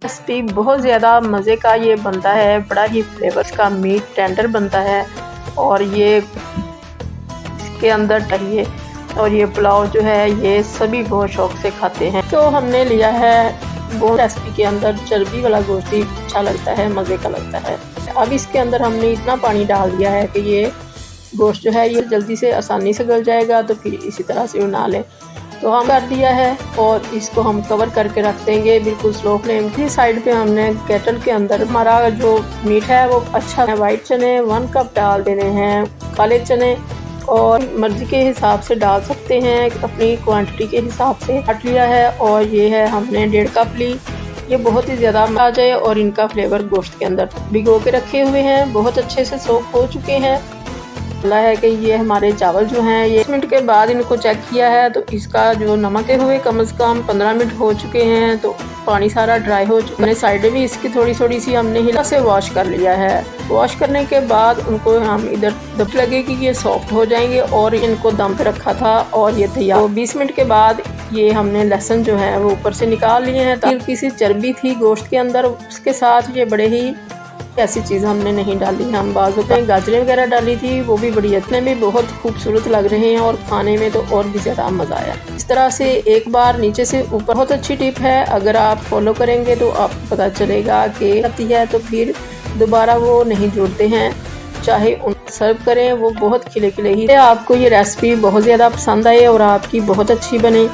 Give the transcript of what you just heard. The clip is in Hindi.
रेसिपी बहुत ज़्यादा मज़े का ये बनता है, बड़ा ही फ्लेवर्स का मीट टेंडर बनता है और ये इसके अंदर चाहिए। और ये पुलाव जो है ये सभी बहुत शौक से खाते हैं। तो हमने लिया है वो रेसिपी के अंदर चर्बी वाला गोश्त ही अच्छा लगता है, मज़े का लगता है। अब इसके अंदर हमने इतना पानी डाल दिया है कि ये गोश्त जो है ये जल्दी से आसानी से गल जाएगा। तो फिर इसी तरह से बना लें। तो हम कर दिया है और इसको हम कवर करके रख देंगे बिल्कुल स्लो फ्लेम की। साइड पे हमने केटल के अंदर हमारा जो मीट है वो अच्छा है। वाइट चने 1 कप डाल देने हैं, काले चने और मर्जी के हिसाब से डाल सकते हैं, अपनी क्वांटिटी के हिसाब से काट लिया है। और ये है हमने 1.5 कप ली। ये बहुत ही ज़्यादा आ जाए और इनका फ्लेवर गोश्त के अंदर भिगो के रखे हुए हैं, बहुत अच्छे से सोक हो चुके हैं। है कि ये हमारे चावल जो हैं ये 1 मिनट के बाद इनको चेक किया है तो इसका जो नमक के हुए कम से कम 15 मिनट हो चुके हैं। तो पानी सारा ड्राई हो चुका है। साइड भी इसकी थोड़ी सी हमने हिला से वॉश कर लिया है। वॉश करने के बाद उनको हम इधर दब लगे कि ये सॉफ्ट हो जाएंगे और इनको दम पे रखा था और ये तैयार। तो 20 मिनट के बाद ये हमने लहसुन जो है वो ऊपर से निकाल लिए हैं। हल्की सी चर्बी थी गोश्त के अंदर, उसके साथ ये बड़े ही ऐसी चीज़ हमने नहीं डाली। हम बाजू में गाजरें वगैरह डाली थी, वो भी बड़ी इतने भी बहुत खूबसूरत लग रहे हैं और खाने में तो और भी ज़्यादा मज़ा आया। इस तरह से एक बार नीचे से ऊपर, बहुत अच्छी टिप है, अगर आप फॉलो करेंगे तो आपको पता चलेगा कि आती है तो फिर दोबारा वो नहीं जुड़ते हैं। चाहे उन सर्व करें वो बहुत खिले खिले ही। आपको ये रेसिपी बहुत ज़्यादा पसंद आए और आपकी बहुत अच्छी बने।